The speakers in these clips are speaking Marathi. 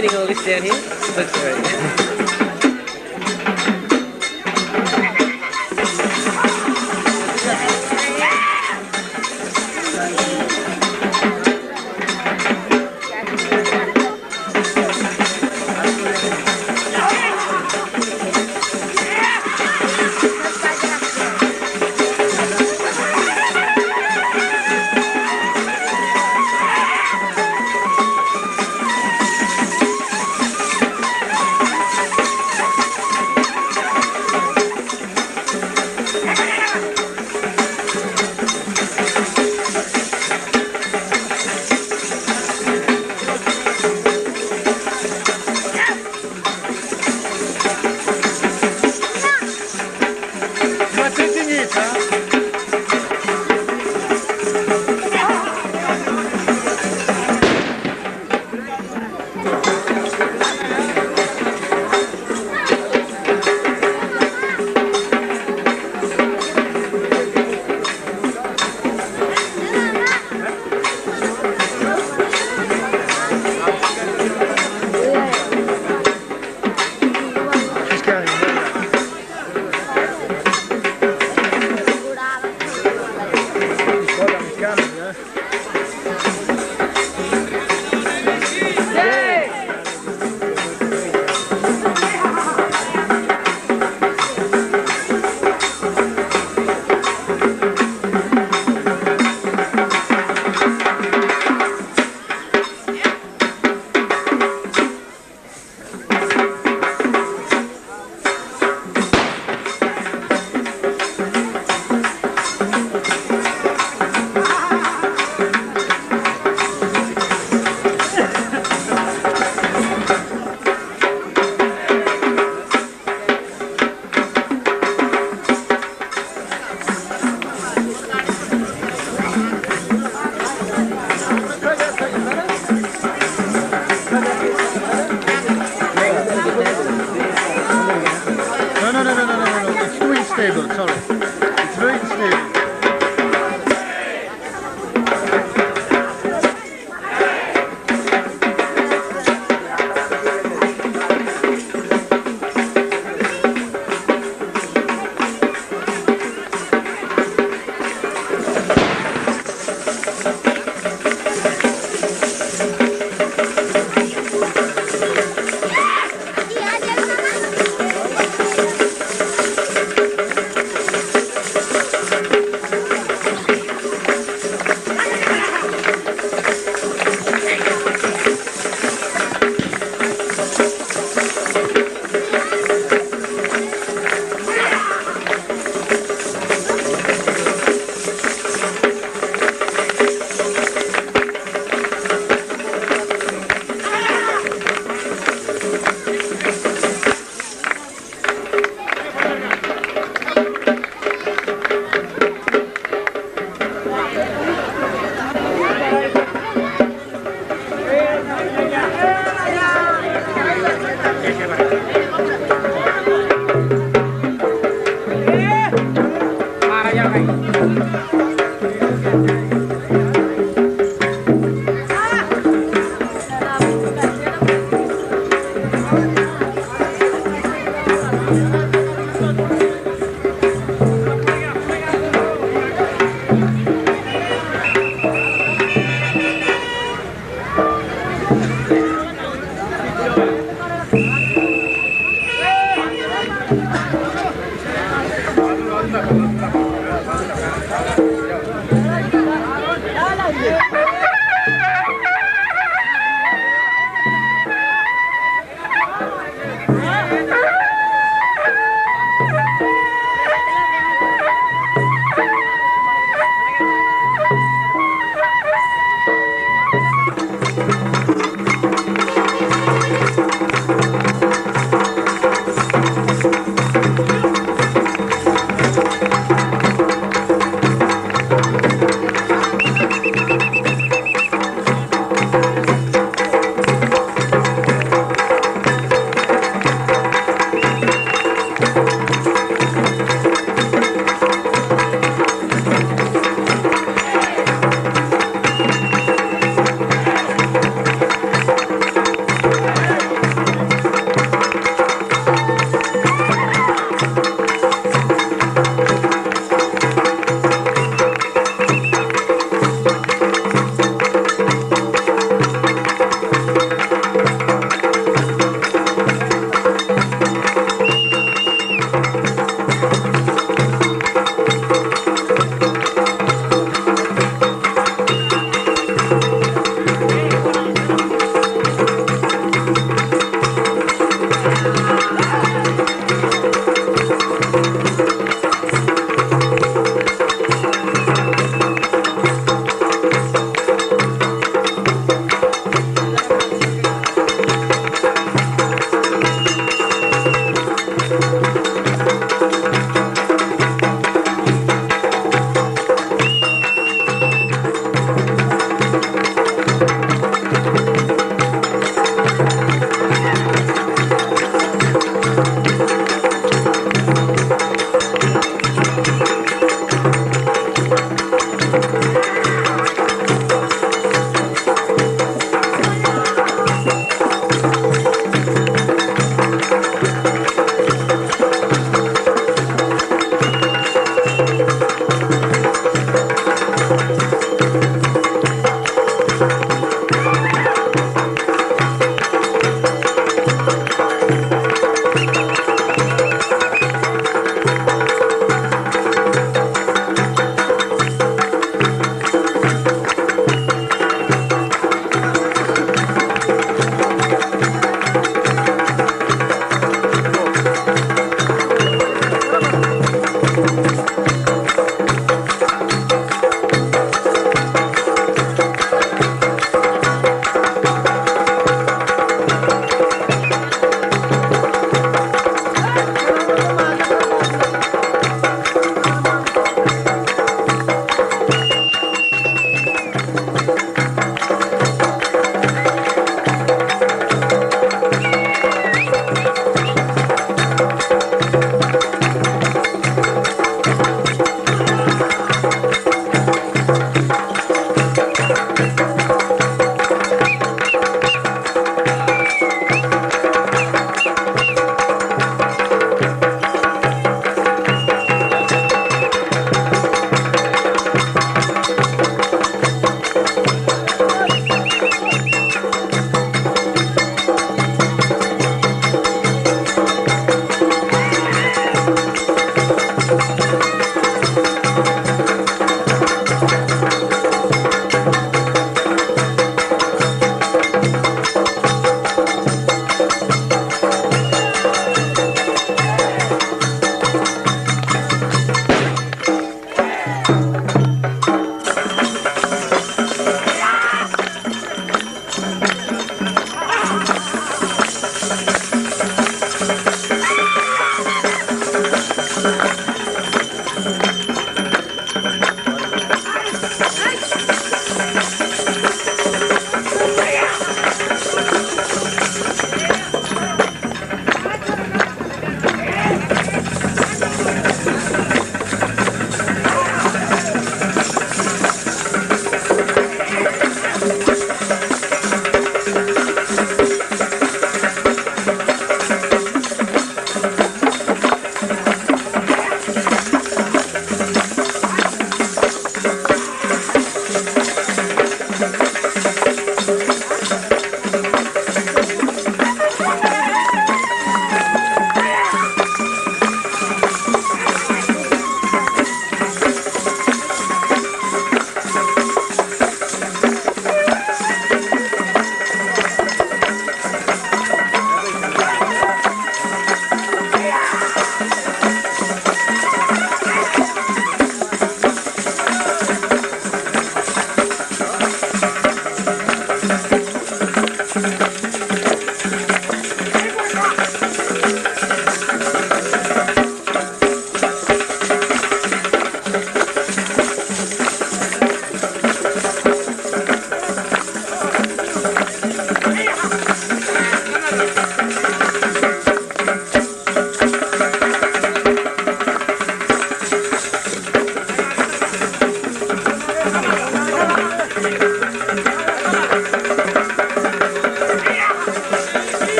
getting all this down here. Looks great.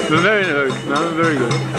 Very nice. No, very good.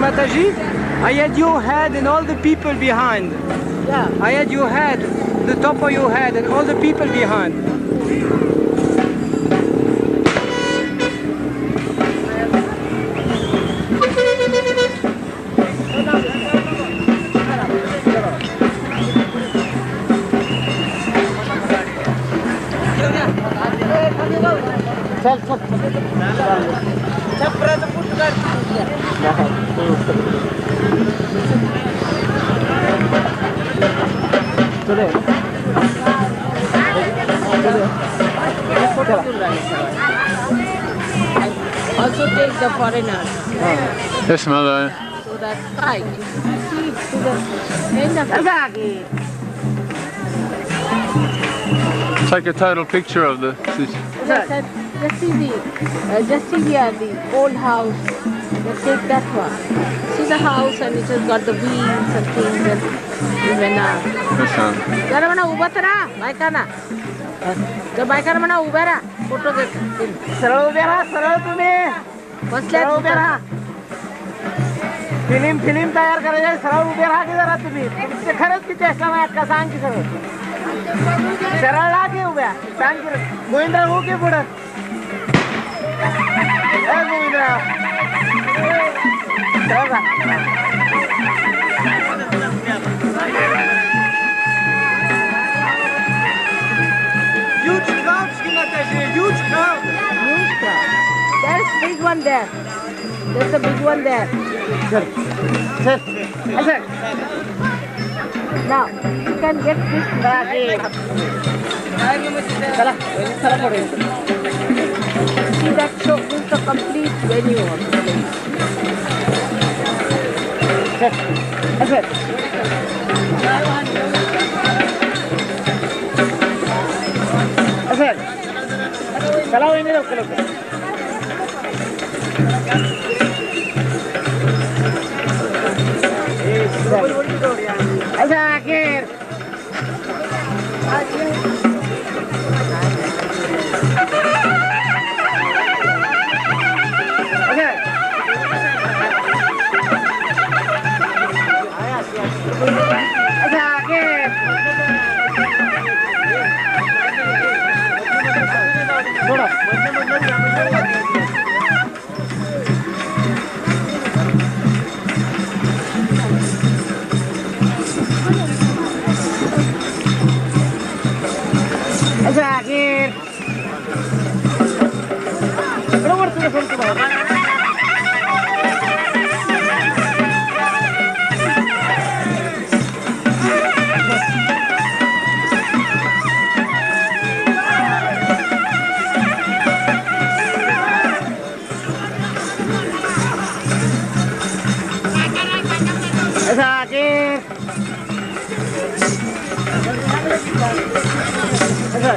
Mataji, I had your head and all the people behind. Yeah. I had your head, the top of your head and all the people behind. चल चल छपराचं पुट काढ चले चले Also take the foreigners. Yes, mother. So that's fine. See to the end of it. Take a total picture of the. Just see the old house. Let's take that one. See the house and it has got the wheels and things and even Yes, ma'am. जरा म्हणा उभा तर राहा बायकांना तर बायकांना म्हणा उभा राहा फोटो घेत सरळ उभे राहा सरळ तुम्ही बसल्या सरळ उभे राहा फिल्म तयार करायची सरळ उभे राहा की जरा तुम्ही तुमचे खरंच की चेष्टा नाही का सांग की सरळ सरळ राहा की उभ्या सांग की गोविंदराव हो की पुढं गोविंदराव सरळ राहा Huge crowd, Mataji, huge crowd. huge crowd. There's big one there. There's a big one there. Sir sir Now you can get this. चला चला पुढे See that show is the complete venue of the place. Sir sir sir चला वहिनी लवकर लवकर अच्छा अखेर अच्छा अखेर थोडं अच्छा अखेर बरोबर तुझं सोडतो बाहेर अच्छा अखेर अच्छा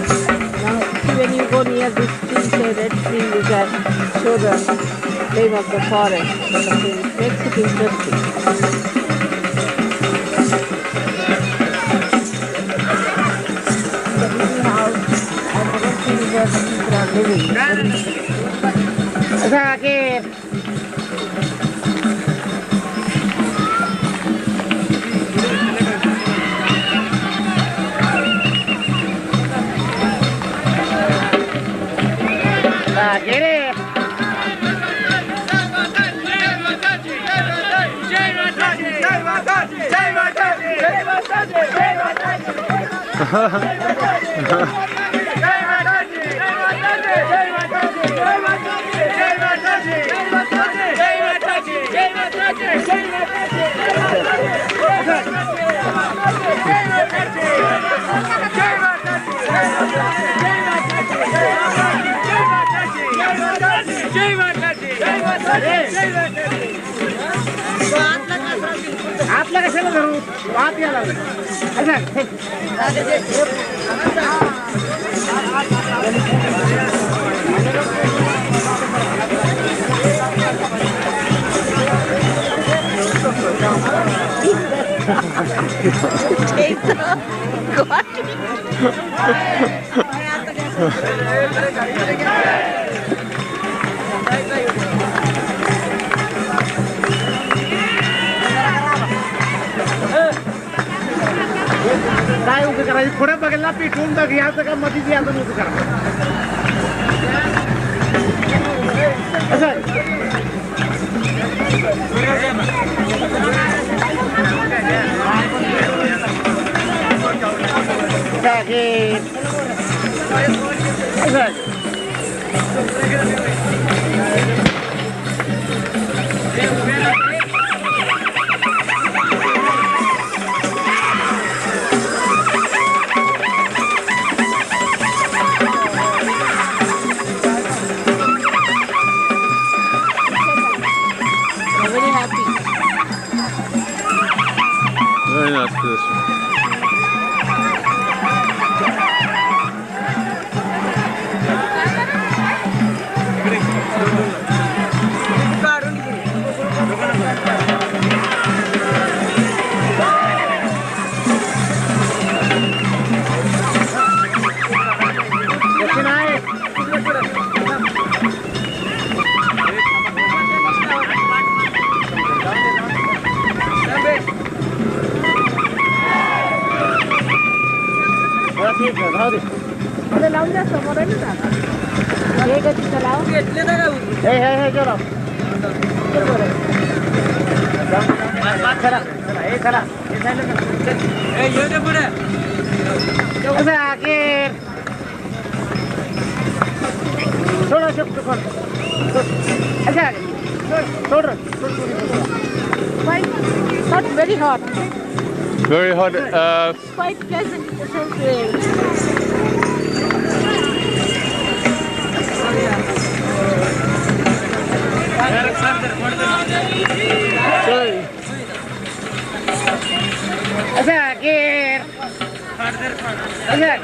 When you go near this tree, say red tree, you can show the name of the forest. It makes it interesting. The little house, I never seen where the people are living. अच्छा अखेर अखेर आपल्या कशाला धरू आत यायला काय उभं करायचं पुढे बघायला पिठवून बघ याचं का मध्ये याचं उभं करा असं Very happy. Very nice position. लावून द्या समोर आहे ना हे गती चलाव हे चला चला थोडा शकतो पण अच्छा थोडं not very hot. Very hot. It's quite pleasant. It feels great. अच्छा गेर अच्छा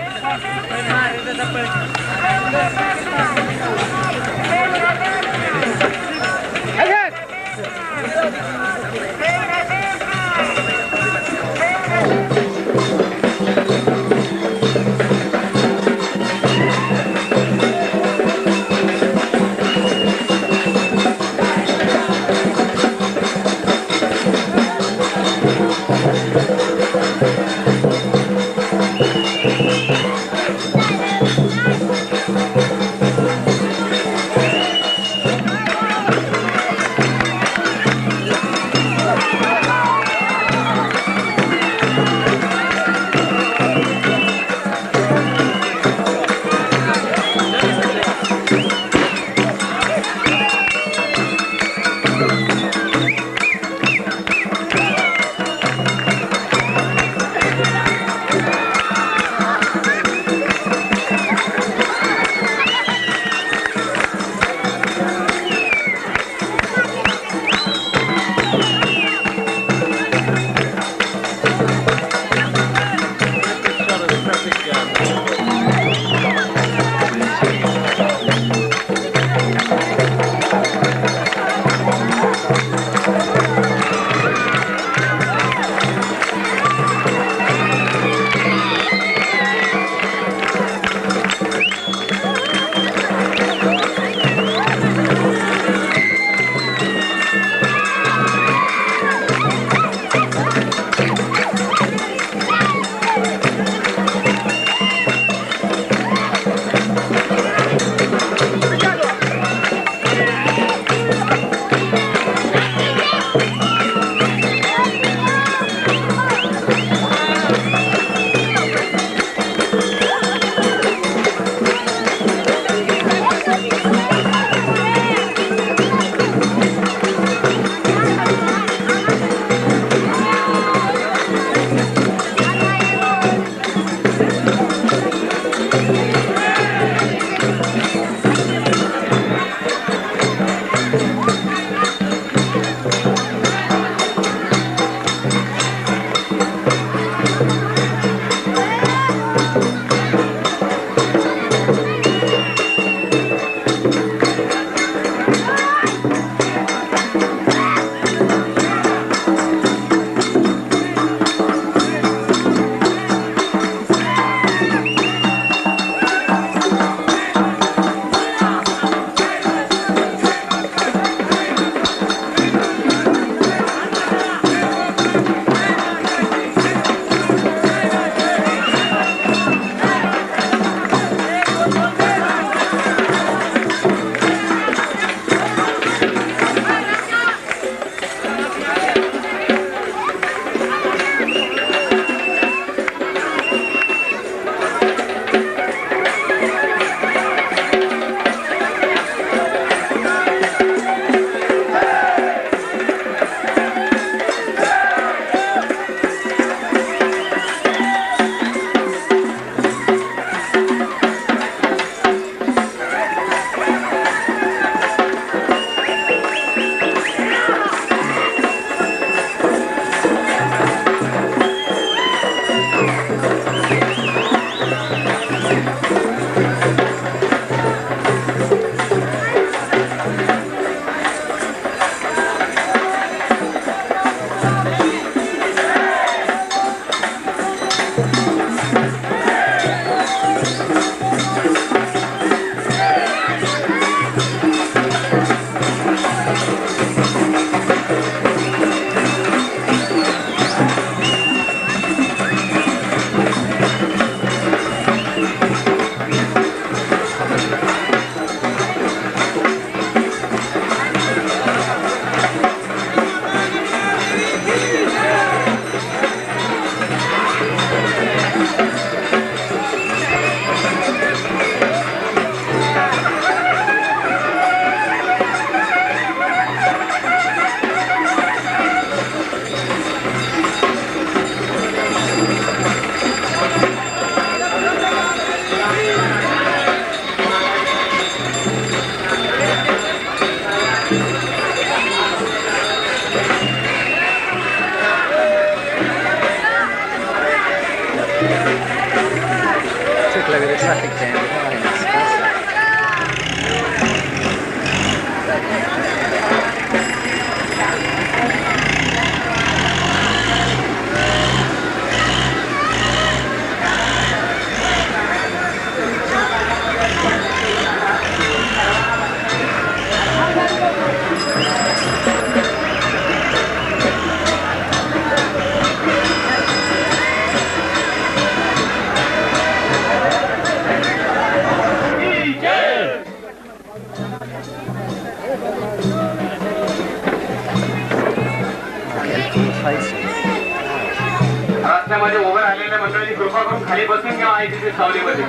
रस्त्यामध्ये उभं राहिलेल्या मंडळींनी कृपा करून खाली बसून घ्या आहे तिथे सावलीमध्ये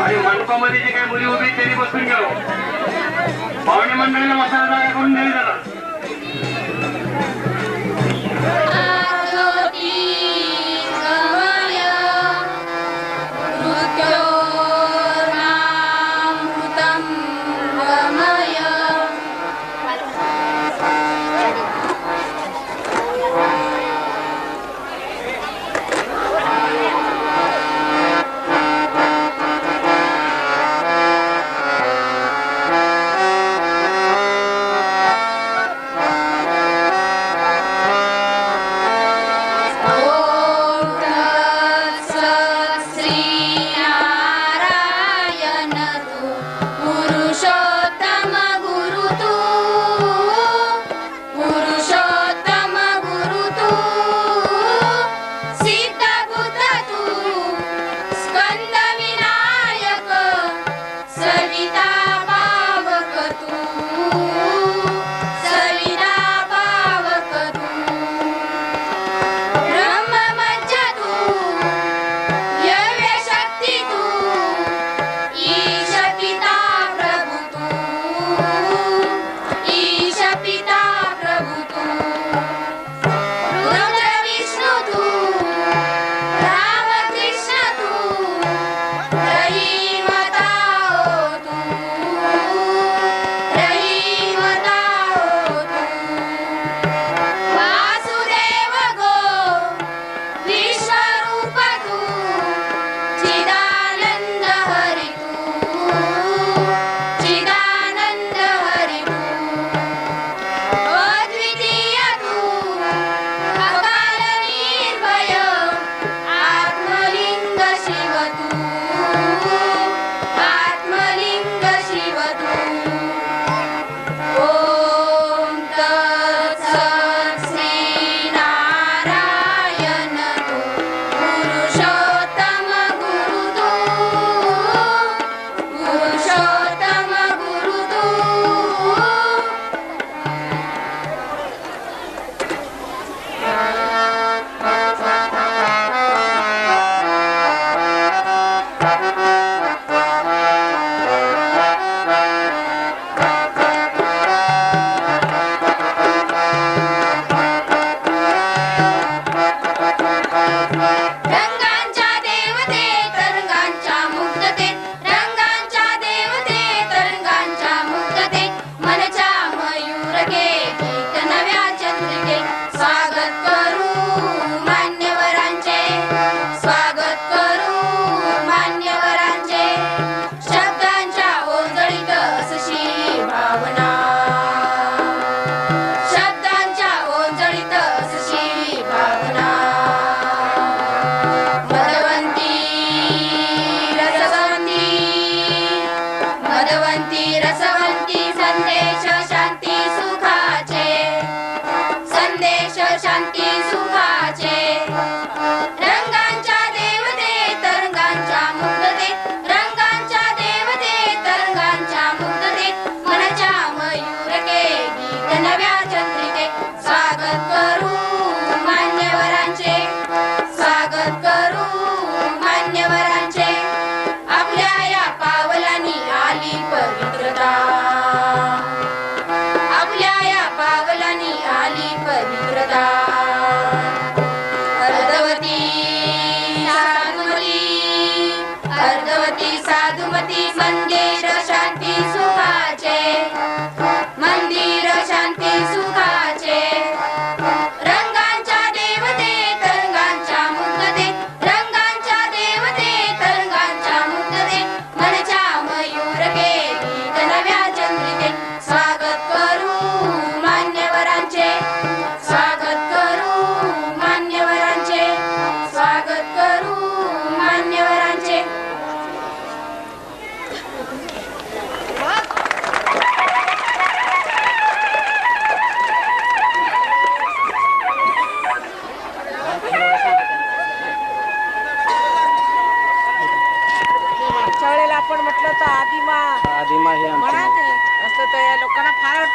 आणि मंडपामध्ये जे काही मुली उभी त्यांनी बसून घ्यावं. पाहुणे मंडळीला मसाला जागा करून द्यावी जरा.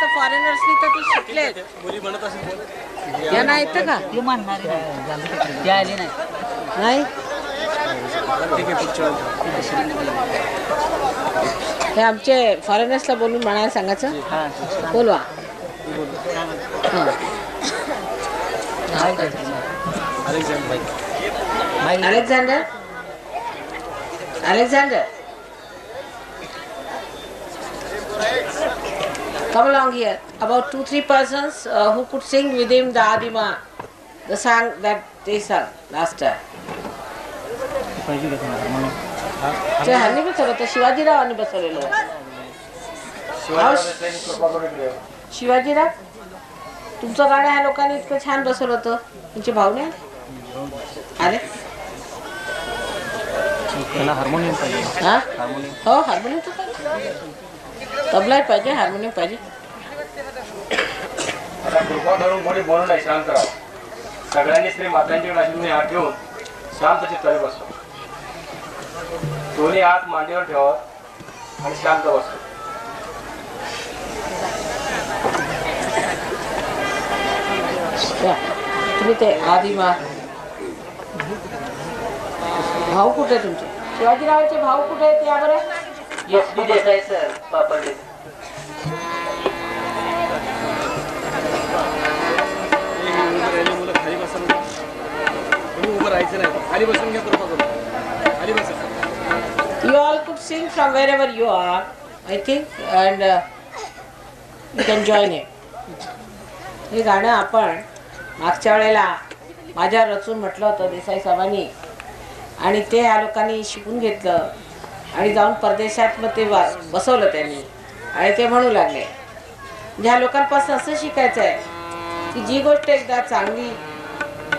तर फॉरेनर्सनी तर ते शिकले. यांना येतं का? नाही. हे आमचे फॉरेनर्सला बोलून म्हणायला सांगायचं. बोलवा. Alexander. Come along here. About 2-3 persons who could sing with him the Adima, the song that they sang last time. ह्यांनी बसवलं तर शिवाजीरावांनी बसवलेलं. शिवाजीराव तुमचं गाणं ह्या लोकांनी इतकं छान बसवलं होतं. तुमचे भाऊ नाही आले? हार्मोनियम पाहिजे. हो हार्मोनियम तर पाहिजे. तबलाही पाहिजे, हार्मोनियम पाहिजे. कृपा करून कोणी बोलू नाही, शांत राहा. सगळ्यांनी श्री मातांच्या नाशिकने हात ठेवून शांत चित्ताने बसतो. दोन्ही हात मांडीवर ठेवा आणि शांत बसतो. तुम्ही ते आदिमा भाऊ कुठे तुमचे? शिवाजीरावांचे भाऊ कुठे आहेत या बरं? SD देसाई सर पापडले. You all could sing from wherever you are, I think, and you can join it. हे गाणं आपण मागच्या वेळेला माझ्या रचून म्हटलं होतं देसाई साहेबांनी, आणि ते ह्या लोकांनी शिकून घेतलं आणि जाऊन परदेशात मग ते बसवलं त्यांनी, आणि ते म्हणू लागले. ह्या लोकांपासून असं शिकायचं आहे की जी गोष्ट एकदा चांगली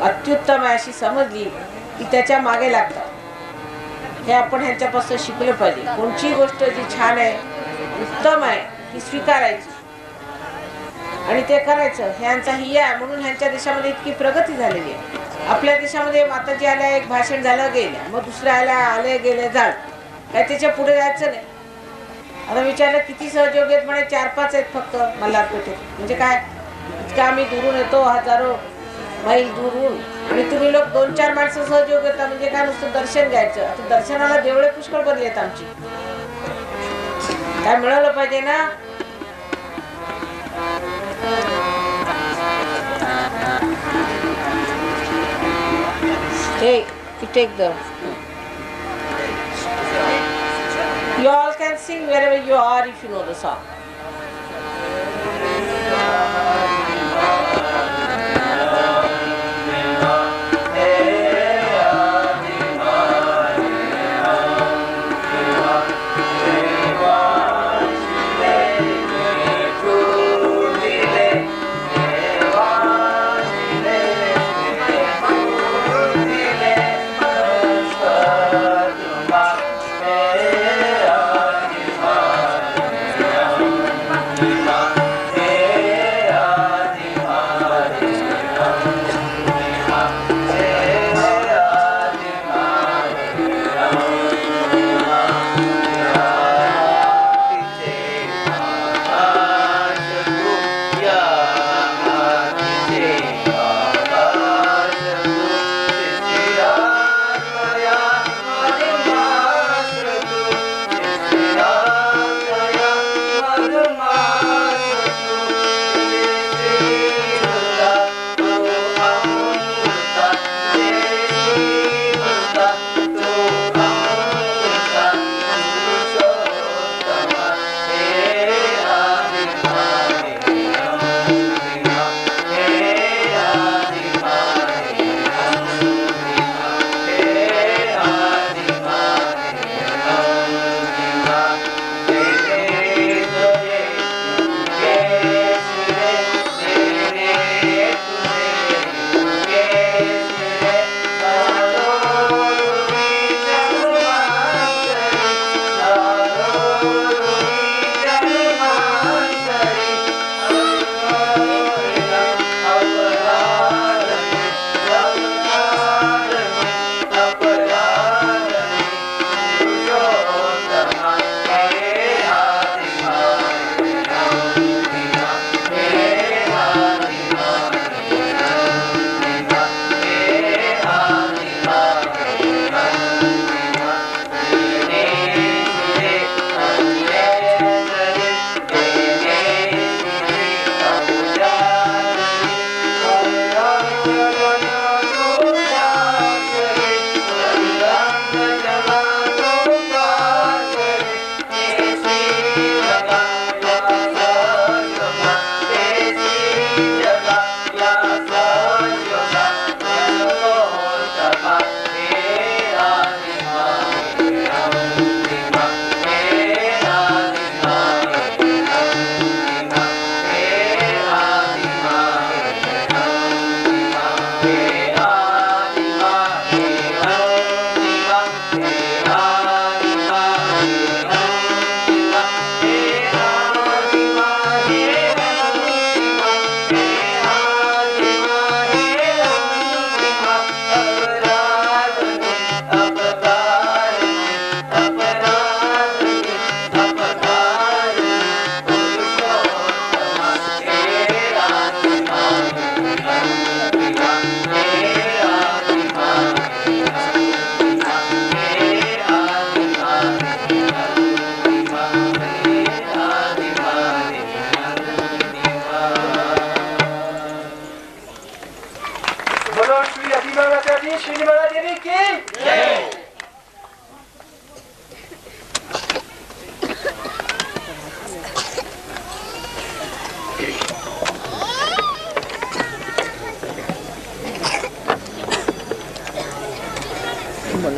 अत्युत्तम आहे अशी समजली की त्याच्या मागे लागतात. हे आपण ह्यांच्यापासून शिकलं पाहिजे. कोणची गोष्ट जी छान आहे, उत्तम आहे, ती स्वीकारायची आणि ते करायचं. ह्यांचा ही आहे म्हणून ह्यांच्या देशामध्ये इतकी प्रगती झालेली आहे. आपल्या देशामध्ये माताजी आल्या, एक भाषण झालं, गेल्या, मग दुसऱ्या आल्या, आले गेले, झालं, काय त्याच्या पुढे जायचं नाही. आता विचारलं किती सहयोगी आहेत, म्हणे 4-5 आहेत फक्त मल्हारपेठेत. म्हणजे काय, इतकं आम्ही दुरून येतो, हजारो मैल दुरून, आणि तुम्ही लोक 2-4 माणसं सहयोग येतात. म्हणजे काय, नुसतं दर्शन घ्यायचं. आता दर्शनाला देवळे पुष्कळ बनले आहेत आमची. काय मिळवलं पाहिजे ना. Hey, you take the. You all can sing wherever you are if you know the song.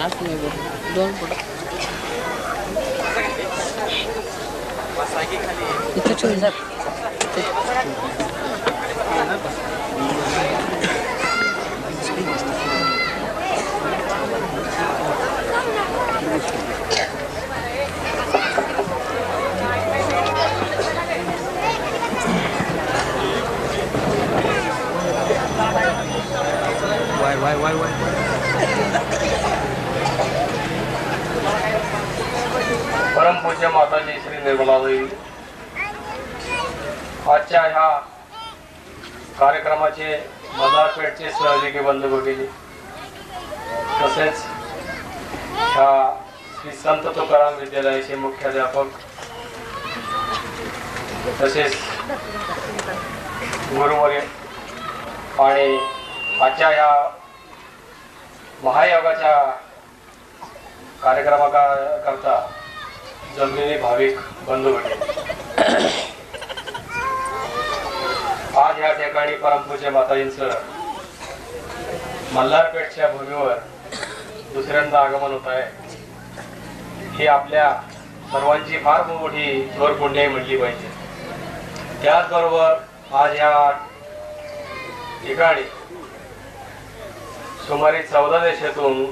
enough maybe. Don't put. इथं ठेवून जा. Why? परमपूज्य माताजी श्री निर्मलाबाई आजच्या ह्या कार्यक्रमाचे मल्हारपेठचे सहयोगी बंधू भगिनी तसेच ह्या श्री संत तुकाराम विद्यालयाचे मुख्याध्यापक तसेच गुरुवर्य आणि आजच्या ह्या महायोगाच्या कार्यक्रमाकरता जमलेले भाविक बंधू भगिनी, आज या ठिकाणी परमपूज्य माताजींचं मल्हारपेठच्या भूमीवर दुसऱ्यांदा आगमन होत आहे. ही आपल्या सर्वांची फार मोठी थोर पुण्य म्हणली पाहिजे. त्याचबरोबर आज या ठिकाणी सुमारे 14 देशातून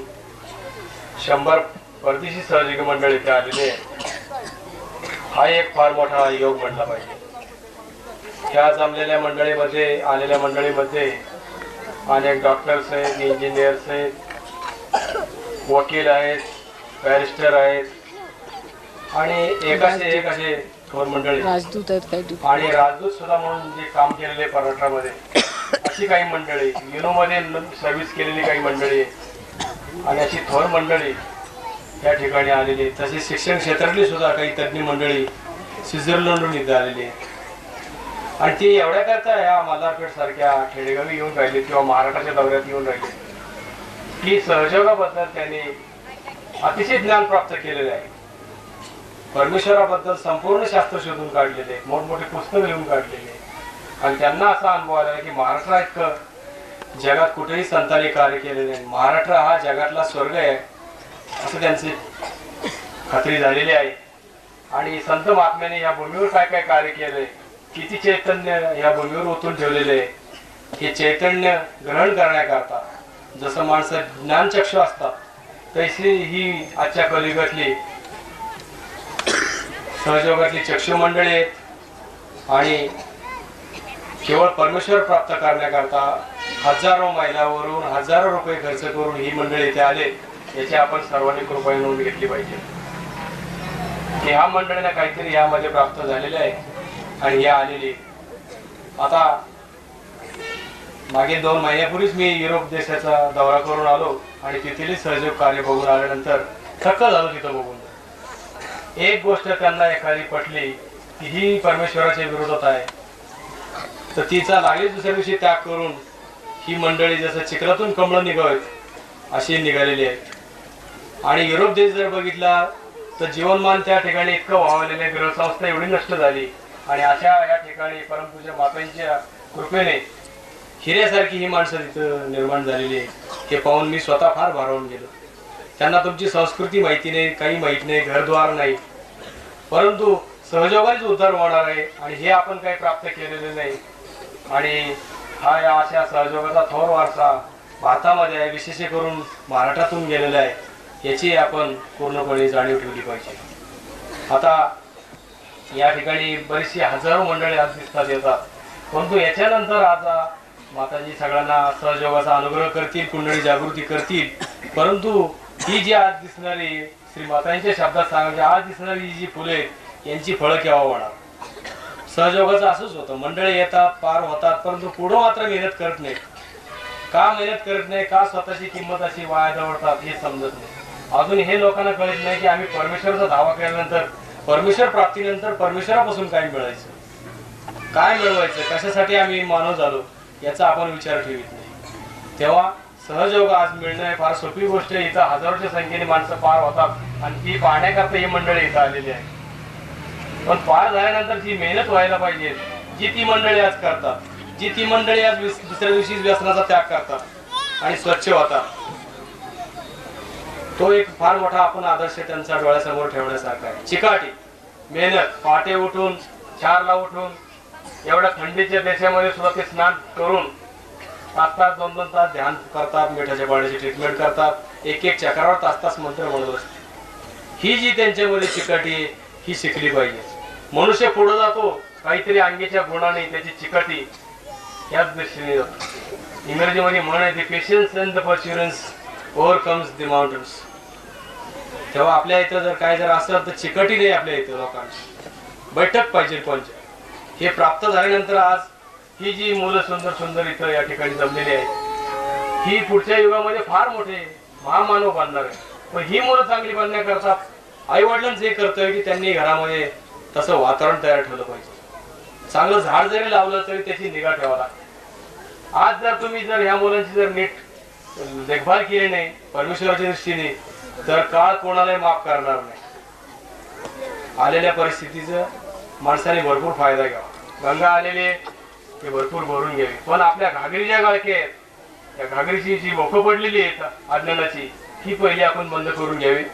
100 परदेशी सहयोगी मंडळ इथे आलेले. हा एक फार मोठा योग म्हणला पाहिजे. ह्या जमलेल्या मंडळीमध्ये आलेल्या मंडळीमध्ये अनेक डॉक्टर्स आहेत, इंजिनियर्स आहेत, वकील आहेत, बॅरिस्टर आहेत आणि एक असे थोर मंडळी राजदूत आहेत काही. आणि राजदूत सुद्धा म्हणून जे काम केलेले परराष्ट्रामध्ये अशी काही मंडळी, युनोमध्ये सर्व्हिस केलेली काही मंडळी आणि अशी थोर मंडळी या ठिकाणी आलेली. तसेच शिक्षण क्षेत्रातली सुद्धा काही तज्ज्ञ मंडळी स्वित्झर्लंडहून इथे आलेली आणि ती एवढ्या करता या मल्हारपेठ सारख्या खेडेगावी येऊन राहिले किंवा महाराष्ट्राच्या दौऱ्यात येऊन राहिले की सहयोगाबद्दल त्यांनी अतिशय ज्ञान प्राप्त केलेले आहे. परमेश्वराबद्दल संपूर्ण शास्त्र शोधून काढलेले, मोठमोठे पुस्तक लिहून काढलेले आणि त्यांना असा अनुभव आला की महाराष्ट्र इतकं जगात कुठेही संतांनी कार्य केलेले नाही. महाराष्ट्र हा जगातला स्वर्ग आहे असं त्यांची खात्री झालेली आहे. आणि संत महात्म्याने या भूमीवर काय काय कार्य केले, किती चैतन्य या भूमीवर ओतून ठेवलेले, हे चैतन्य ग्रहण करण्याकरता जसं माणसं ज्ञानचक्षु असतात तशी ही आजच्या कलियुगातली सहयोगातली चक्षु मंडळी आहेत. आणि केवळ परमेश्वर प्राप्त करण्याकरता हजारो मैलावरून हजारो रुपये खर्च करून ही मंडळी इथे आले. याची आपण सर्वांनी कृपया नोंद घेतली पाहिजे की ह्या मंडळींना काहीतरी यामध्ये प्राप्त झालेले आहे आणि या आलेली. आता मागे 2 महिन्यापूर्वीच मी युरोप देशाचा दौरा करून आलो आणि तिथेही सहयोग कार्य बघून आल्यानंतर थक्क झालो तिथं बघून. एक गोष्ट त्यांना एखादी पटली की ही परमेश्वराच्या विरोधात आहे तर तिचा लागेल दुसऱ्या दिवशी त्याग करून ही मंडळी जसं चिखलातून कमळं निघावीत अशी निघालेली आहेत. आणि युरोप देश जर बघितला तर जीवनमान त्या ठिकाणी इतकं वाहलेले, ग्रहसंस्था एवढी नष्ट झाली आणि अशा या ठिकाणी परमपूज्य मातांच्या कृपेने हिऱ्यासारखी ही माणसं तिथं निर्माण झालेली आहे. हे पाहून मी स्वतः फार भारावून गेलो. त्यांना तुमची संस्कृती माहिती नाही, काही माहित नाही, घरद्वार नाही, परंतु सहयोगानेच उद्धार होणार आहे आणि हे आपण काही प्राप्त केलेले नाही. आणि हा या अशा सहयोगाचा थोर वारसा भारतामध्ये आहे, विशेष करून महाराष्ट्रातून गेलेला आहे. याची आपण पूर्णपणे जाणीव ठेवली पाहिजे. आता या ठिकाणी बरीचशी हजारो मंडळी आज दिसतात येतात, परंतु याच्यानंतर आज माताजी सगळ्यांना सहयोगाचा अनुग्रह करतील, कुंडळी जागृती करतील. परंतु ही जी आज दिसणारी श्री मातांच्या शब्दात सांगायची आज दिसणारी जी फुले यांची फळं केव्हा होणार. सहयोगाचं असंच होतं, मंडळी येतात, पार होतात, परंतु पुढं मात्र मेहनत करत नाही. का मेहनत करत नाही, का स्वतःची किंमत अशी वाया दवडतात हे समजत नाही. अजून हे लोकांना कळत नाही की आम्ही परमेश्वराचा धावा केल्यानंतर, परमेश्वर प्राप्तीनंतर परमेश्वरापासून काय मिळायचं, काय मिळवायचं, कशासाठी आम्ही मानव झालो याचा आपण विचार ठेवत नाही. तेव्हा सहयोग आज मिळणं फार सोपी गोष्ट आहे. इथं हजारोच्या संख्येने माणसं पार होतात आणि ती पाहण्याकरता ही मंडळी इथं आलेली आहे. पण पार झाल्यानंतर ती मेहनत व्हायला पाहिजे जी ती मंडळी आज करतात, जी ती मंडळी आज दुसऱ्या दिवशी व्यसनाचा त्याग करतात आणि स्वच्छ होतात. तो एक फार मोठा आपण आदर्श त्यांचा डोळ्यासमोर ठेवण्यासारखा आहे. चिकाटी, मेहनत, पहाटे उठून 4ला उठून एवढ्या थंडीच्या देशामध्ये सुद्धा ते स्नान करून 5-5, 2-2 तास ध्यान करतात, मिठाच्या पाण्याची ट्रीटमेंट करतात, एक चक्रावर तास मंत्र म्हणत असते. ही जी त्यांच्यामध्ये चिकाटी आहे ही शिकली पाहिजे. मनुष्य पुढे जातो काहीतरी अंगीच्या गुणाने, त्याची चिकाटी याच दृष्टीने जातो. इंग्रजीमध्ये म्हण आहे, the patience and the perseverance overcomes the mountains. तेव्हा आपल्या इथं जर असेल तर चिकाटी नाही आपल्या इथं लोकांची, बैठक पाहिजे पंच. हे प्राप्त झाल्यानंतर आज ही जी मुलं सुंदर सुंदर इथं या ठिकाणी जमलेली आहेत, ही पुढच्या युगामध्ये फार मोठे महामानव बनणार आहे. पण ही मुलं चांगली बनण्याकरता आई वडिलांचं हे कर्तव्य की त्यांनी घरामध्ये तसं वातावरण तयार ठेवलं पाहिजे. चांगलं झाड जरी लावलं तरी त्याची निगा ठेवावी लागते. आज जर तुम्ही ह्या मुलांची जर नीट देखभाल केली नाही परमेश्वराच्या दृष्टीने, तर काळ कोणालाही माफ करणार नाही. आलेल्या परिस्थितीचा माणसाने भरपूर फायदा घ्यावा. गंगा आलेली ते भरपूर भरून घ्यावी. पण आपल्या घागरीच्या गाळक्या आहेत, त्या घागरीची जी मोकं पडलेली आहेत अज्ञानाची, ही पहिली आपण बंद करून घ्यावी.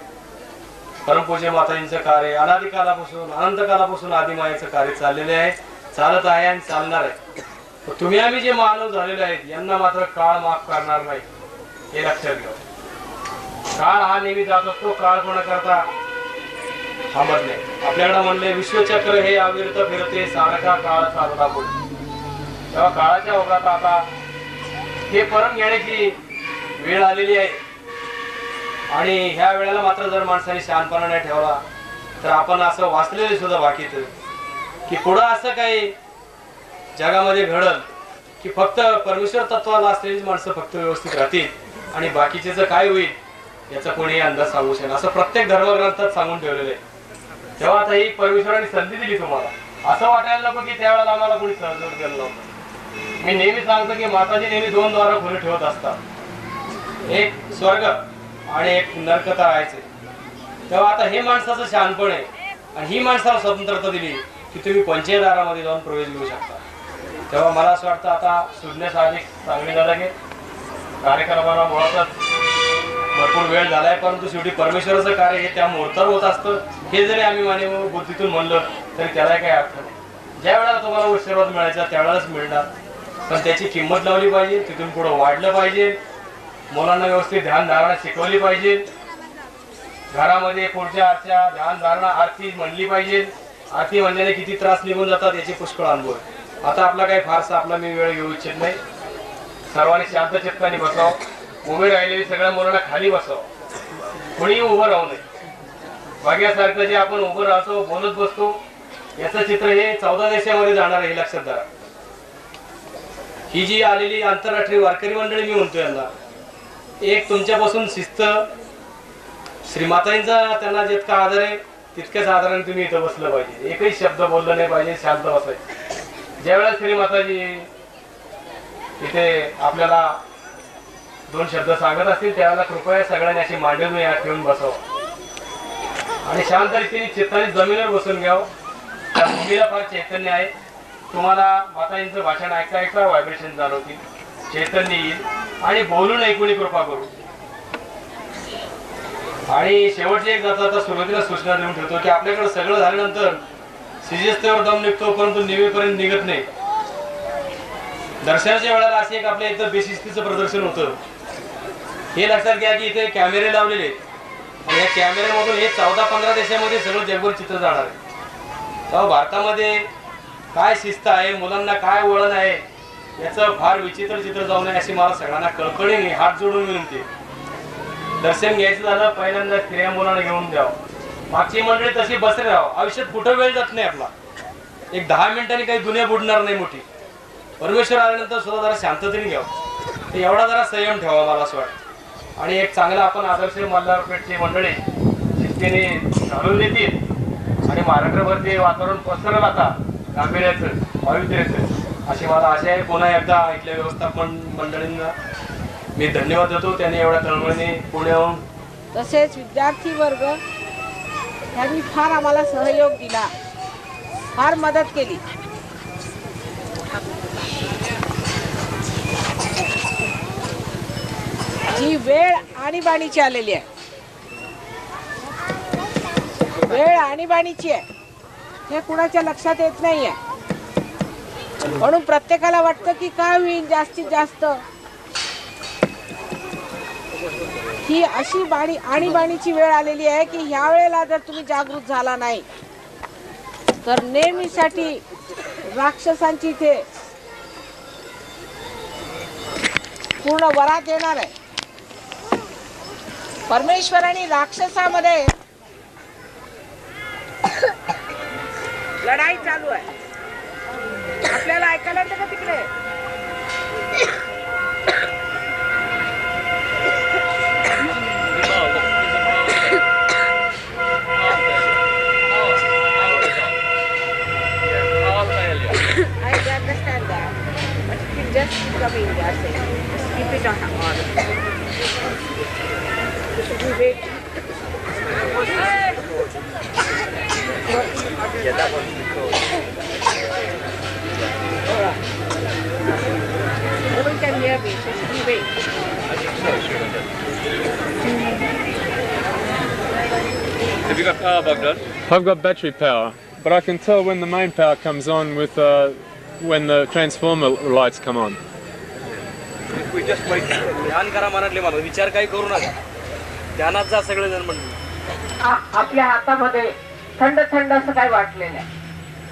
परमपूज्य माताजींचं कार्य अनादी कालापासून अनंत कालापासून आदिमायेचं कार्य चाललेले आहे, चालत आहे आणि चालणार आहे. तुम्ही आम्ही जे मानव झालेले आहेत यांना मात्र काळ माफ करणार नाही, हे लक्षात घ्या. काळ हा नेहमी जात असतो, काळ कोणाकरता थांबत नाही. आपल्याकडे म्हणले विश्वचक्र हे अविरत फिरते, सारखा काळ चालला पुढे. तेव्हा काळाच्या ओघात आता हे परम घेण्याची वेळ आलेली आहे. आणि ह्या वेळेला मात्र जर माणसाने शहाणपणा नाही ठेवला तर आपण असं वाचलेले सुद्धा बाकीत की पुढं असं काही जगामध्ये घडल की फक्त परमेश्वर तत्वाला असलेली माणसं फक्त व्यवस्थित राहतील आणि बाकीचे जर काय होईल याचा कोणीही अंदाज सांगू शकेल, असं प्रत्येक धर्मग्रंथात सांगून ठेवलेलं आहे. तेव्हा आता ही परमेश्वराने संधी दिली तुम्हाला. असं वाटायला नको की त्यावेळेला आम्हाला कोणी सहयोग केलं नव्हतं. मी नेहमी सांगतो की माताजी नेहमी 2 द्वार खुले ठेवत असतात, एक स्वर्ग आणि एक नरकता राहायचे. तेव्हा आता हे माणसाचं शहाणपण आहे आणि ही माणसाला स्वतंत्रता दिली की तुम्ही पंचायत दारामध्ये जाऊन प्रवेश घेऊ शकता. तेव्हा मला असं वाटतं आता सुज्ञ साहजिक चांगली झालं की कार्यक्रमाला मुळातच भरपूर वेळ झालाय, परंतु शेवटी परमेश्वराचं कार्य हे त्या मुहूर्तावर होत असतं. हे जरी आम्ही मानव बुद्धीतून म्हणलं तरी त्याला काही अर्थ नाही. ज्या वेळेला तुम्हाला आशीर्वाद मिळायचा त्यावेळेलाच मिळणार, पण त्याची किंमत लावली पाहिजे, तिथून पुढे वाढलं पाहिजे. मुलांना व्यवस्थित ध्यान धारणा शिकवली पाहिजे. घरामध्ये पुढच्या आरच्या ध्यान धारणा आरती म्हणली पाहिजे. आरती म्हणल्याने किती त्रास निघून जातात याचे पुष्कळ अनुभव आहे. आता आपला काही फारसा आपला मी वेळ घेऊ इच्छित नाही. सर्वांनी शांत चित्ताने बसावं. उभे राहिलेली सगळ्या मुलांना खाली बसावं, कोणीही उभं राहू नये. भाग्यासारखं जे आपण उभं राहतो बोलत बसतो याचं चित्र हे 14 देशामध्ये जाणार आहे, हे लक्षात धरा. ही जी आलेली आंतरराष्ट्रीय वारकरी मंडळी मी म्हणतो यांना एक तुमच्यापासून शिस्त, श्रीमातांचा त्यांना जितका आदर आहे तितक्याच आदराने तुम्ही इथं बसलं पाहिजे. एकही शब्द बोललं नाही पाहिजे, शांत बसायचं. ज्यावेळेला श्रीमाताजी इथे आपल्याला 2 शब्द सांगत असतील त्यावेळेला कृपया सगळ्यांनी अशी मांडवी यात ठेवून बसावं आणि शांत रीतीने चित्ताने जमिनीवर बसून घ्यावं. त्या भूमीला फार चैतन्य आहे. तुम्हाला माताजींचं भाषण ऐकता ऐकता व्हायब्रेशन जाणवतील, चैतन्य येईल आणि बोलून ऐकून कृपा करू. आणि शेवटची एक जाता सुरुवातीला सूचना देऊन ठेवतो की आपल्याकडे सगळं झाल्यानंतर सिजस्तेवर दम निघतो परंतु निवेपर्यंत निघत नाही. दर्शनाच्या वेळेला असे एक आपल्या इथं बेशिस्तीचं प्रदर्शन होतं. हे लक्षात घ्या की इथे कॅमेरे लावलेले आहेत आणि या कॅमेऱ्यामधून हे 14-15 देशामध्ये सगळं जगभर चित्र जाणार आहे. तेव्हा भारतामध्ये काय शिस्त आहे, मुलांना काय वळण आहे याचं फार विचित्र चित्र जाऊ नये अशी मला सगळ्यांना कळकळीने हात जोडून विनंती. दर्शन घ्यायचं झालं पहिल्यांदा स्त्रिया मुलांना घेऊन द्यावं. मागची मंडळी तशी बसले राहावं. आयुष्यात कुठं वेळ जात नाही आपला. एक 10 मिनिटांनी काही दुनिया बुडणार नाही मोठी. परमेश्वर आल्यानंतर सुद्धा जरा शांततेने घ्यावं, एवढा जरा संयम ठेवा मला असं वाटतं. आणि एक चांगला आपण आदर्श मल्हारपेठची मंडळी शिस्तीने घालून देतील आणि महाराष्ट्रभर ते वातावरण पसरलं आता गांभीर्याचं पावित्र्याचं अशी मला आशा आहे. पुन्हा एकदा इथल्या व्यवस्थापन मंडळींना मी धन्यवाद देतो. त्यांनी एवढ्या तळमळीने पुण्याहून तसेच विद्यार्थी वर्ग यांनी फार आम्हाला सहयोग दिला, फार मदत केली. जी वेळ आणीबाणीची आलेली आहे वेळ आणीबाणीची आहे हे कुणाच्या लक्षात येत नाहीये. म्हणून प्रत्येकाला वाटतं की काय होईल जास्तीत जास्त. ही अशी आणीबाणीची वेळ आलेली आहे की ह्या वेळेला जर तुम्ही जागृत झाला नाही तर नेहमीसाठी राक्षसांची इथे पूर्ण वरात येणार आहे. परमेश्वर आणि राक्षसामध्ये लढाई चालू आहे. आपल्याला ऐकायला येतं का तिकडे? I understand that, but you can just keep coming there, saying, just keep it on. Should we wait? Nobody can hear me, so should we wait? Have you got power, Baghdad? I've got battery power, but I can tell when the main power comes on with when the transformer lights come on. ध्यान करा मनातले मला विचार काही करू नका. ध्यानात जा सगळेजण म्हणून. आपल्या हातामध्ये थंड थंड असं काय वाटलेलं आहे.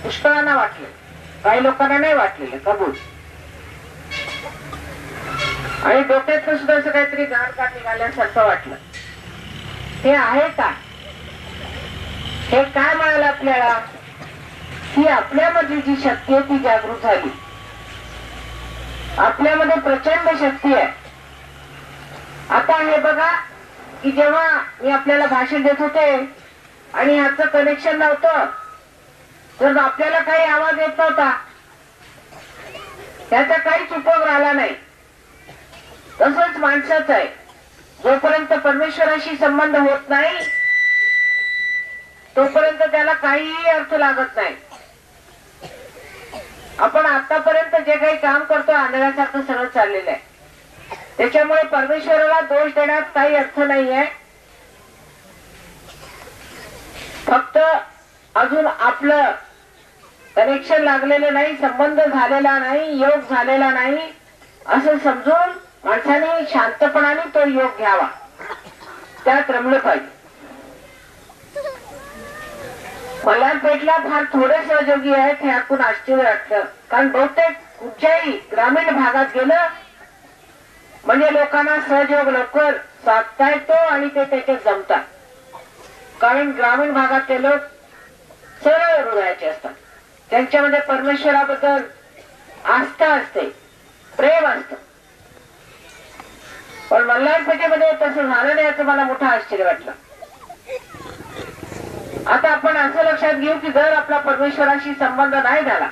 पुष्कळांना वाटले, काही लोकांना नाही वाटलेलं. कबूल. आणि डोक्यात सुद्धा असं काहीतरी गार का निघाल्यासारखं वाटलं. हे आहे का? हे काय मिळालं आपल्याला? ही आपल्यामध्ये जी शक्ती आहे ती जागृत झाली. आपल्यामध्ये प्रचंड शक्ती आहे. आता हे बघा की जेव्हा मी आपल्याला भाषण देत होते आणि ह्याचं कनेक्शन नव्हतं तर आपल्याला काही आवाज येत नव्हता. त्याचा काहीच उपयोग राहिला नाही. तसंच माणसाचं आहे. जोपर्यंत परमेश्वराशी संबंध होत नाही तोपर्यंत त्याला काहीही अर्थ लागत नाही. आपण आतापर्यंत जे काही काम करतो आंधळ्यासारखं सरळ चाललेलं आहे. त्याच्यामुळे परमेश्वराला दोष देण्यात काही अर्थ नाहीये. फक्त अजून आपलं कनेक्शन लागलेलं नाही, संबंध झालेला नाही, योग झालेला नाही असं समजून माणसाने शांतपणाने तो योग घ्यावा. त्यात रमलं पाहिजे. मल्हारपेठला फार थोडे सहयोगी आहेत हे ऐकून आश्चर्य वाटतं. कारण बहुतेक कुठच्याही ग्रामीण भागात गेलं म्हणजे लोकांना सहयोग लवकर साधता येतो आणि ते त्याच्यात जमतात. कारण ग्रामीण भागातले लोक सरळ हृदयाचे असतात. त्यांच्यामध्ये परमेश्वराबद्दल आस्था असते, प्रेम असतं. पण मल्हारपेठेमध्ये तसं झालं नाही याचं मला मोठं आश्चर्य वाटलं. आता आपण असं लक्षात घेऊ की जर आपला परमेश्वराशी संबंध नाही झाला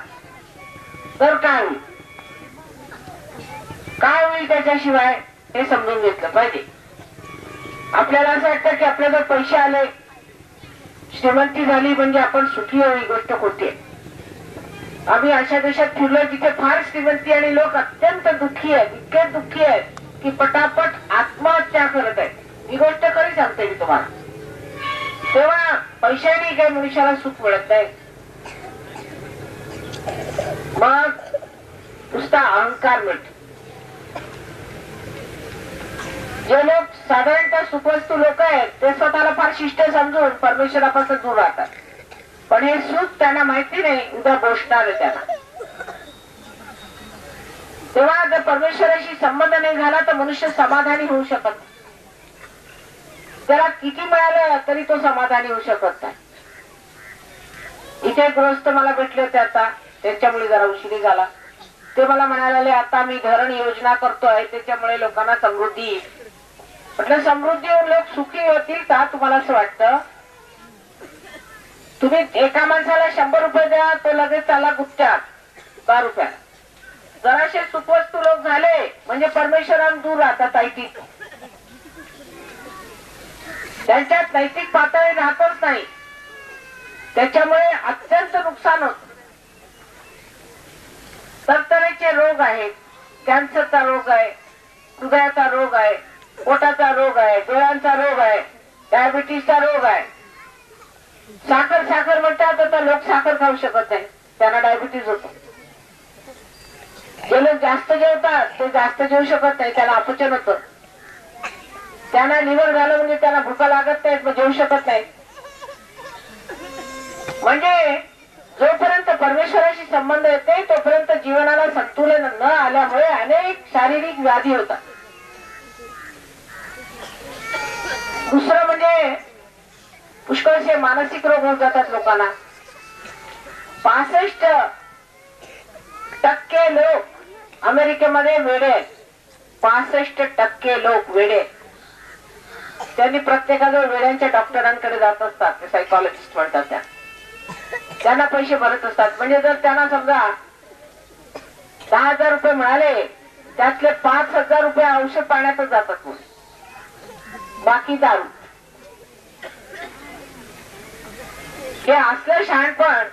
तर काय होईल? काय होईल त्याच्याशिवाय हे समजून घेतलं पाहिजे. आपल्याला असं वाटतं की आपल्याला पैसे आले, श्रीमंती झाली म्हणजे आपण सुखी होऊ. ही गोष्ट खोटी आहे. आम्ही अशा देशात फिरलो जिथे फार श्रीमंती आणि लोक अत्यंत दुःखी आहेत. इतके दुःखी आहेत की पटापट आत्महत्या करत आहेत. ही गोष्ट खरी सांगते मी तुम्हाला. तेव्हा पैशाने काही मनुष्याला सुख मिळत नाही. मग नुसता अहंकार मिळतो. जे लोक साधारणतः सुखवस्तू लोक आहेत ते स्वतःला फार शिष्ट समजून परमेश्वरापासून दूर राहतात. पण हे सुख त्यांना माहिती नाही उद्या बोलणार आहे त्यांना. तेव्हा जर परमेश्वराशी संबंध नाही झाला तर मनुष्य समाधानी होऊ शकत नाही. त्याला किती मिळालं तरी तो समाधानी होऊ शकत नाही. इथे गृहस्थ मला भेटले होते आता, त्याच्यामुळे जरा उशिरी झाला. ते मला म्हणाले आता मी धरण योजना करतोय त्याच्यामुळे लोकांना समृद्धी येईल. म्हटलं समृद्धी होऊन लोक सुखी होतील का तुम्हाला असं वाटतं? तुम्ही एका माणसाला 100 रुपये द्या तो लगेच त्याला गुप्त्यात 10 रुपयाला. जराशे सुखवस्तू लोक झाले म्हणजे परमेश्वराला दूर राहतात. ऐतिक त्यांच्यात नैतिक पातळी राहतच नाही. त्याच्यामुळे अत्यंत नुकसान होत. तरतरेचे रोग आहेत, कॅन्सरचा रोग आहे, हृदयाचा रोग आहे, पोटाचा रोग आहे, डोळ्यांचा रोग आहे, डायबिटीसचा रोग आहे. साखर साखर म्हणतात आता लोक साखर खाऊ शकत नाही, त्यांना डायबिटीज होतो. जे लोक जास्त जेवतात ते जास्त जेवू शकत नाही, त्याला अपचन होतं. त्यांना लिव्हर झालं म्हणजे त्यांना भूका लागत नाहीत, मग जेवू शकत नाही. म्हणजे जोपर्यंत परमेश्वराशी संबंध येते तोपर्यंत जीवनाला संतुलन न आल्यामुळे अनेक शारीरिक व्याधी होतात. दुसरं म्हणजे पुष्कळसे मानसिक रोग होत जातात लोकांना. 65% लोक अमेरिकेमध्ये वेडे आहेत. 65% लोक वेडे. त्यांनी प्रत्येकाजवळ वेड्यांच्या डॉक्टरांकडे जात असतात, ते सायकॉलॉजिस्ट म्हणतात त्यांना पैसे भरत असतात. म्हणजे जर त्यांना समजा 10,000 रुपये मिळाले, त्यातले 5,000 रुपये औषध पाण्यातच जातात, बाकी दारू. हे असलं शहाणपण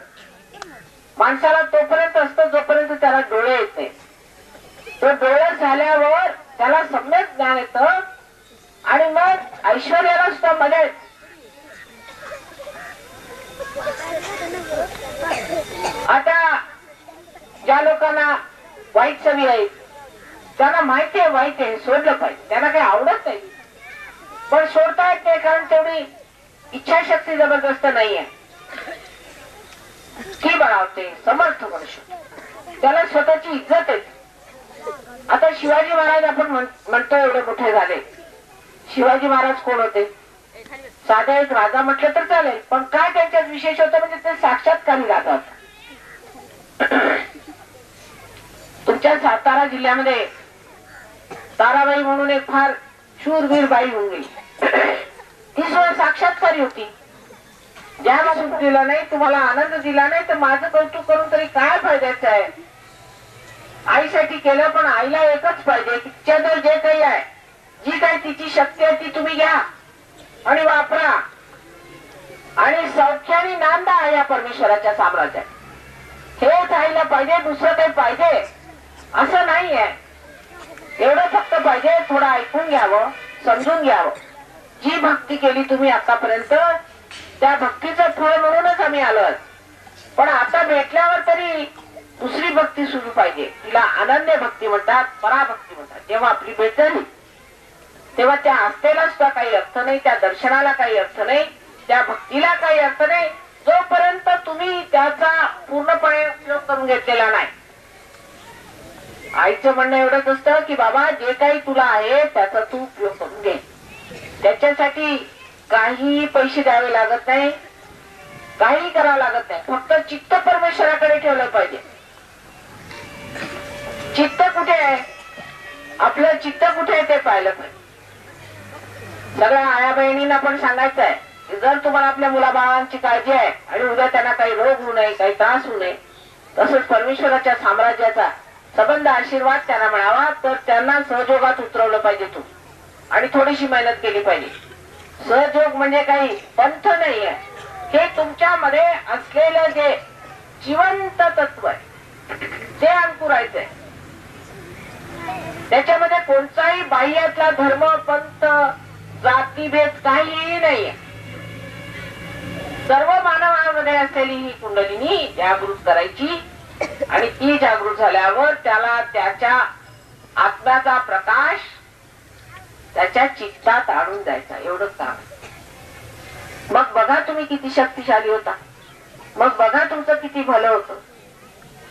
माणसाला तोपर्यंत असतं जोपर्यंत त्याला डोळे येते. तो डोळे झाल्यावर त्याला सम्यक ज्ञान येतं आणि मग ऐश्वर्याला सुद्धा मदत. आता ज्या लोकांना वाईट सवयी आहेत त्यांना माहिती आहे वाईट आहे, सोडलं पाहिजे, त्यांना काही आवडत नाही, पण सोडता येत नाही कारण तेवढी इच्छाशक्ती जबरदस्त नाहीये. की बळावते समर्थ मनुष्य, त्याला स्वतःची इज्जत आहे. आता शिवाजी महाराज आपण म्हणतो एवढे मोठे झाले. शिवाजी महाराज कोण होते? साधा एक राजा म्हटलं तर चालेल, पण काय त्यांच्यात विशेष होतं म्हणजे ते साक्षात्कारी राजा होता. तुमच्या सातारा जिल्ह्यामध्ये ताराबाई म्हणून एक फार शूरवीर बाई होऊन गेली. ती सुद्धा साक्षात्कारी होती. ज्याला सुख दिला नाही, तुम्हाला आनंद दिला नाही, तर माझं कौतुक करून तरी काय फायद्याचं आहे. आईसाठी केलं, पण आईला एकच पाहिजे, तिच्याजवळ जे काही आहे, जी काही तिची शक्ती आहे ती तुम्ही घ्या आणि वापरा आणि सौख्याने नांदा या परमेश्वराच्या साम्राज्यात. हेच आईला पाहिजे, दुसरं काही पाहिजे असं नाहीये. एवढं फक्त पाहिजे, थोडं ऐकून घ्यावं, समजून घ्यावं. जी भक्ती केली तुम्ही आतापर्यंत त्या भक्तीचं फळ म्हणूनच आम्ही आलो. पण आता भेटल्यावर तरी दुसरी भक्ती सुरू पाहिजे. तिला अनन्य भक्ती म्हणतात, पराभक्ती म्हणतात. जेव्हा आपली भेट झाली तेव्हा त्या आस्थेला सुद्धा काही अर्थ नाही, त्या दर्शनाला काही अर्थ नाही, त्या भक्तीला काही अर्थ नाही, जोपर्यंत तुम्ही त्याचा पूर्णपणे उपयोग करून घेतलेला नाही. आईचं म्हणणं एवढंच असतं की बाबा जे काही तुला आहे त्याचा तू उपयोग करून घे. त्याच्यासाठी काही पैसे द्यावे लागत नाही, काही करावं लागत नाही. फक्त चित्त परमेश्वराकडे ठेवलं पाहिजे. चित्त कुठे आहे, आपलं चित्त कुठे आहे ते पाहिलं पाहिजे. सगळ्या आया बहिणींना पण सांगायचं आहे की जर तुम्हाला आपल्या मुलाबाळांची काळजी आहे आणि उद्या त्यांना काही रोग होऊ नये, काही त्रास होऊ नये, तसंच परमेश्वराच्या साम्राज्याचा संबंध आशीर्वाद त्यांना मिळावा, तर त्यांना सहयोगात उतरवलं पाहिजे तू आणि थोडीशी मेहनत केली पाहिजे. सहयोग म्हणजे काही पंथ नाहीये, हे तुमच्यामध्ये असलेलं जे जिवंत तत्व आहे ते अंकुरायचंय. त्याच्यामध्ये कोणताही बाह्यातला धर्म, पंथ, जातीभेद काहीही नाहीये. सर्व मानवामध्ये असलेली ही कुंडलिनी जागृत करायची आणि ती जागृत झाल्यावर त्याला त्याच्या आत्म्याचा प्रकाश त्याच्या चित्तात आणून द्यायचा, एवढंच काम. मग बघा तुम्ही किती शक्तिशाली होता, मग बघा तुमचं किती भलं होतं,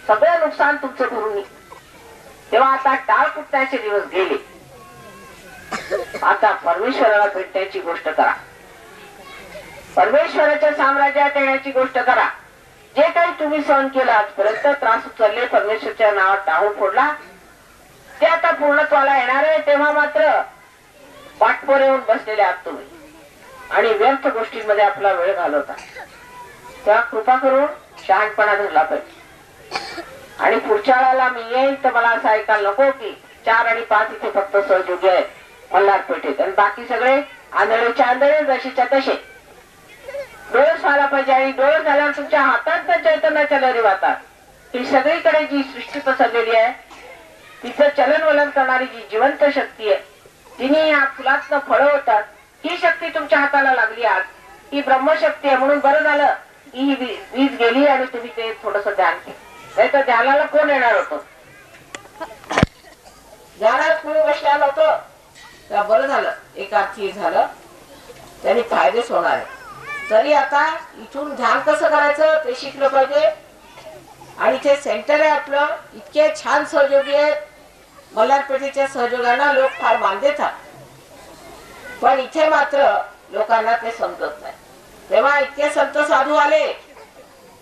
सगळं नुकसान तुमचं भरून निघ. तेव्हा आता टाळ कुटण्याचे दिवस गेले. आता परमेश्वराला भेटण्याची गोष्ट करा, परमेश्वराच्या साम्राज्यात येण्याची गोष्ट करा. जे काही तुम्ही सहन केलं आजपर्यंत, त्रास उचलले, परमेश्वरच्या नावात टाळू फोडला, ते आता पूर्णत्वाला येणार आहे. तेव्हा मात्र पाठपोर येऊन बसलेले आहात तुम्ही आणि व्यर्थ गोष्टींमध्ये आपला वेळ घालवता. तेव्हा कृपा करून शहाणपणा धरला पाहिजे. आणि पुढच्या वेळेला मी येईन तर मला असं ऐकायला नको की 4 आणि 5 इथे फक्त सहयोगी आहेत मल्हार पेठेत आणि बाकी सगळे आंधळेच्या आंधळे, जशीच्या तसे. डोळस व्हायला पाहिजे आणि डोळस झाल्यावर तुमच्या हातात चैतन्याच्या लहरी वाहतात. ही सगळीकडे जी सृष्टी पसरलेली आहे तिचं चलनवलन करणारी जी जिवंत शक्ती आहे, तिने या फुलातनं फळं होतात, ही शक्ती तुमच्या हाताला लागली आज. ही ब्रह्मशक्ती आहे. म्हणून बरं झालं की ही वीज गेली आणि तुम्ही ते थोडस ध्यान केलं. नाही तर ध्यानाला कोण येणार होतं? ध्यानात कोणी बसलेलं होतं? तर बरं झालं, एक अर्थी झालं, त्यांनी फायदेच होणार आहे. तरी आता इथून ध्यान कसं करायचं ते शिकलं पाहिजे. आणि इथे सेंटर आहे आपलं, इतके छान सहयोगी आहेत. मल्हारपेठेच्या सहयोगांना लोक फार मान देतात, पण इथे मात्र लोकांना ते समजत नाही. तेव्हा इतके संत साधू आले,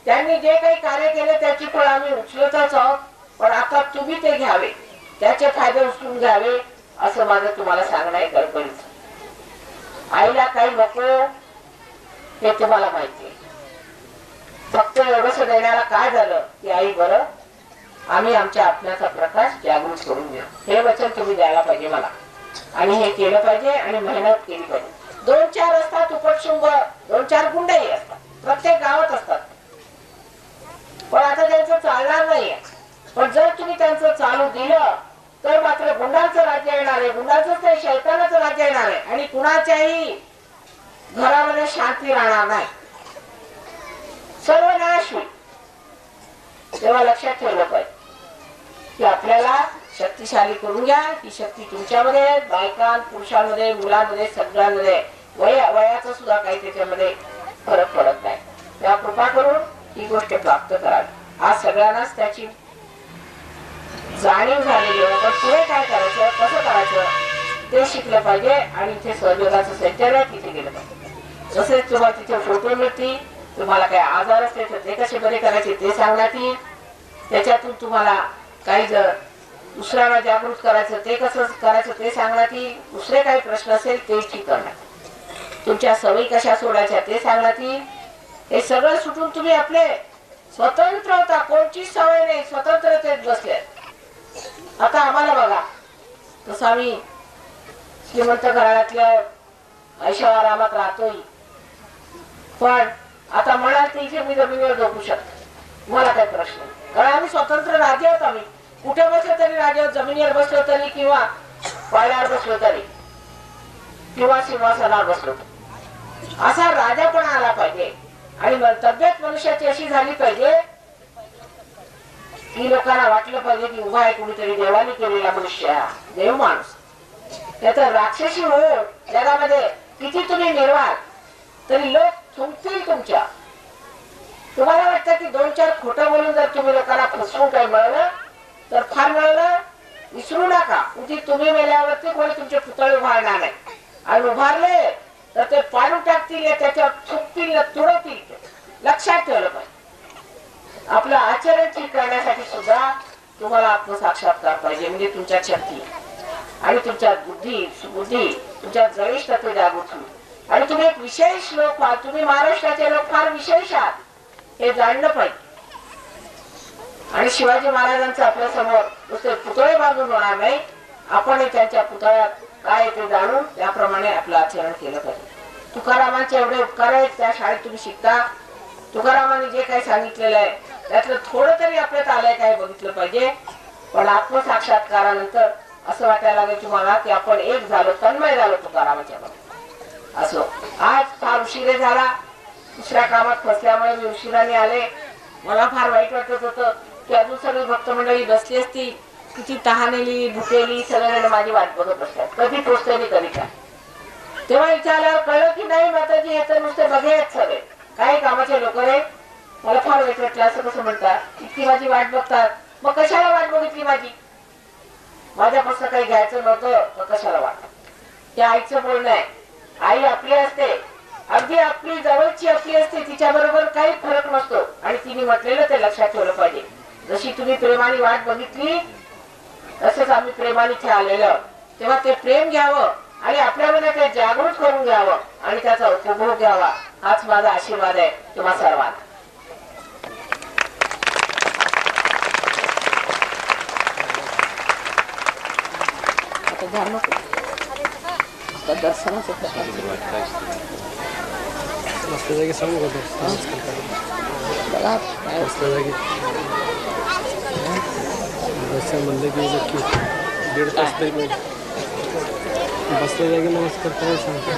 त्यांनी जे काही कार्य केले त्याची फळ आम्ही उचलतच आहोत. पण आता तुम्ही ते घ्यावे, त्याचे फायदे उचलून घ्यावे, असं माझं तुम्हाला सांगणं आहे. गडबडीचं आईला काही नको हे तुम्हाला माहिती आहे. फक्त एवढंच देण्याला काय झालं की आई बरं आम्ही आमच्या आत्म्याचा प्रकाश जागृत करून घेऊ, हे वचन तुम्ही द्यायला पाहिजे मला. आणि हे केलं पाहिजे आणि मेहनत केली पाहिजे. 2-4 असतात उपशुंभ, 2-4 गुंडही असतात, प्रत्येक गावात असतात. पण आता त्यांचं चालणार नाहीये. पण जर तुम्ही त्यांचं चालू दिलं तर मात्र गुंडांचं राज्य येणार आहे. गुंडांचंच नाही, शैतानाचं राज्य येणार आहे. आणि कुणाच्याही घरामध्ये शांती राहणार नाही, सर्व नाश होईल. तेव्हा लक्षात ठेवलं पाहिजे की आपल्याला शक्तिशाली करून घ्या. ही शक्ती तुमच्यामध्ये, बायकां पुरुषांमध्ये, मुलांमध्ये, सगळ्यांमध्ये. वयाचा सुद्धा काही त्याच्यामध्ये फरक पडत नाही. तेव्हा कृपा करून ही गोष्ट प्राप्त करावी. आज सगळ्यांनाच त्याची जाणीव झालेली आहे. पण पुढे काय करायचं, कसं करायचं ते शिकलं पाहिजे. आणि इथे सहयोगाचं सेंटर आहे, तिथे गेलं पाहिजे. तसेच तुम्हाला तिथे फोटो मिळतील. तुम्हाला काही आजार असले तर ते कसे बरे करायचे ते सांगण्यात येईल. त्याच्यातून तुम्हाला काही जर दुसऱ्याला जागृत करायचं ते कसं करायचं ते सांगण्यात येईल. दुसरे काही प्रश्न असेल ते ठीक करण्यात, तुमच्या सवयी कशा सोडायच्या ते सांगण्यात येईल. हे सगळं सुटून तुम्ही आपले स्वतंत्र होता, कोणची सवय नाही, स्वतंत्रतेत बसले. आता आम्हाला बघा, तसं आम्ही श्रीमंत घराण्यातल्या ऐशोआरामात राहतोय, पण आता म्हणाल तर इथे मी जमिनीवर झोपू शकतो, मला काही प्रश्न नाही. कारण आम्ही स्वतंत्र राजे आहोत. आम्ही कुठे बसलो तरी राजे आहोत, जमिनीवर बसलो तरी किंवा पायऱ्यावर बसलो तरी किंवा सिंहासनावर बसलो तरी असा राजा पण आला पाहिजे. आणि तब्येत मनुष्याची अशी झाली पाहिजे की लोकांना वाटलं पाहिजे की उभा आहे कुणीतरी देवाने केलेला मनुष्य, देव माणूस. त्याचा राक्षसी होऊन जगामध्ये किती तुम्ही निर्वाळ तरी लोक थुंकतील तुमच्या. तुम्हाला वाटतं की 2-4 खोटं बोलून जर तुम्ही लोकांना फसवून काही मिळवलं तर फार मिळवलं, विसरू नका. उदी तुम्ही मेल्यावरती कोणी तुमचे पुतळे उभारणार नाही. आणि उभारले तर ते पाडून टाकतील, त्याच्यावर थुंकतील, तुडवतील. लक्षात ठेवलं पाहिजे. आपलं आचरण ठीक करण्यासाठी सुद्धा तुम्हाला आत्मसाक्षात्कार पाहिजे. म्हणजे तुमच्या शक्ती आणि तुमच्या बुद्धी, तुमच्या जवळीक तत्व जागृत होईल. आणि तुम्ही एक विशेष लोक आहात, तुम्ही महाराष्ट्राचे लोक फार विशेष आहात हे जाणलं पाहिजे. आणि शिवाजी महाराजांचं आपल्या समोर नुसते पुतळे बांधून होणार नाही. आपण त्यांच्या पुतळ्यात काय ते जाणून त्याप्रमाणे आपलं आचरण केलं पाहिजे. तुकारामांचे एवढे उपकार आहेत, त्या शाळेत तुम्ही शिकता. तुकारामांनी जे काही सांगितलेलं आहे त्यातलं थोडं तरी आपल्यात आलंय काय बघितलं पाहिजे. पण आत्मसाक्षात्कारानंतर असं वाटायला लागेल तुम्हाला की आपण एक झालो, तन्मय झालो तुकारामाच्या बरोबर. असो, आज फार उशिरे झाला, दुसऱ्या कामात फसल्यामुळे मी उशिराने आले. मला फार वाईट वाटत होतं की अजून सगळी भक्त मंडळी बसली असती, किती तहानेली भुकेली सगळ्यांना माझी वाट बघत बसतात, कधी पोचते मी कधी काय. तेव्हा इथे आल्यावर कळलं की नाही माताजी हे तर नुसते बघे आहेत सगळे, काही कामाचे लोक रे. मला फार वाईट वाटलं. असं कसं म्हणतात, इतकी माझी वाट बघतात, मग कशाला वाट बघितली माझी? माझ्यापासून काही घ्यायचं नव्हतं तर कशाला वाट? हे आईचं बोलणं आहे. आई आपली असते, अगदी आपली जवळची आपली असते, तिच्या बरोबर काही फरक नसतो. आणि तिने म्हटलेलं ते लक्षात ठेवलं पाहिजे. जशी तुम्ही प्रेमाने वाट बघितली तसंच आम्ही प्रेमाने इथे आलेलो. तेव्हा ते प्रेम घ्यावं आणि आपल्यामध्ये ते जागृत करून घ्यावं आणि त्याचा उपभोग घ्यावा. हाच माझा आशीर्वाद आहे तुम्हा सर्वांना. दर्शनाचं मस्त जागी सांगू का बघा मस्त जागी दर्शन म्हणलं की नक्की 1.5 तास तरी पाहिजे. बसल्या जागी नमस्कार करायला सांगतो.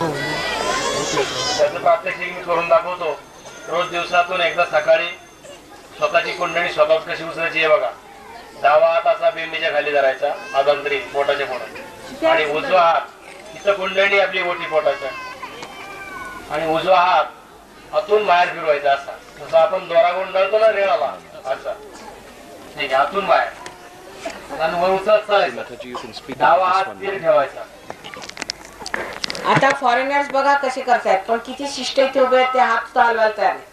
त्याचं प्रात्यक्षिक मी करून दाखवतो. रोज दिवसातून एकदा सकाळी स्वतःची कुंडली स्वतः कशी उचलायची आहे बघा. डावा हात असा बेंबीच्या खाली धरायचा, आदंतरी पोटाच्या पोटात, आणि उजवा हात इथं कुंडली आपली मोठी पोटाच्या, आणि उजवा हात आतून बाहेर फिरवायचा असा, जसं आपण दोरा गुंडाळतो ना रेळाला असा. ठीक आहे, आतून बाहेर आणि वर उचलत चालायचं. डावा हात स्थिर ठेवायचा. आता फॉरेनर्स बघा कसे करतायत, पण किती शिष्ट इथे उभे आहेत, ते हात सुद्धा हलवायला तयार नाही.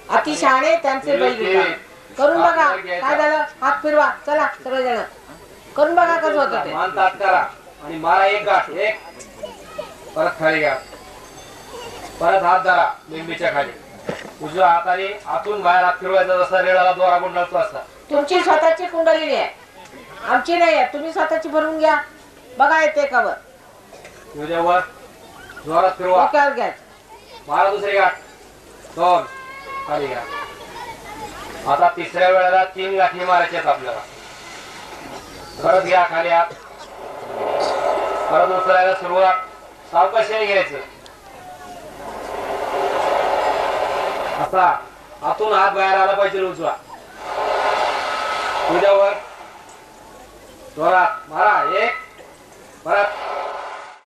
अति शहाणे त्यांचे बैल. करून बघा काय झालं, हात फिरवा, चला सगळेजण करून बघा कसं होतं ते. मान ताट करा आणि मारा एक गाठ, एक परत खाली घ्या, परत हात धरा लिंबीच्या खाली. उजव्या हाताने आतून बाहेर हात फिरवायचा, जसा रेळाला दोरा गुंडाळतो असा. तुमची स्वतःची कुंडली आहे, आमची नाही आहे. तुम्ही स्वतःची भरून घ्या, बघा येते का वर. तुझ्यावर जोरात फिरवा, डोक्यावर घ्या, मारा दुसरी गाठ, दोन खाली घ्या. आता तिसऱ्या वेळेला 3 गाठी मारायच्यात आपल्याला. परत घ्या खाली हात, परत उचलायला सुरुवात. सावकाशाने घ्यायचं असा. आतून हात बाहेर आला पाहिजे उजवा. तुझ्यावर जोरात मारा, एक परत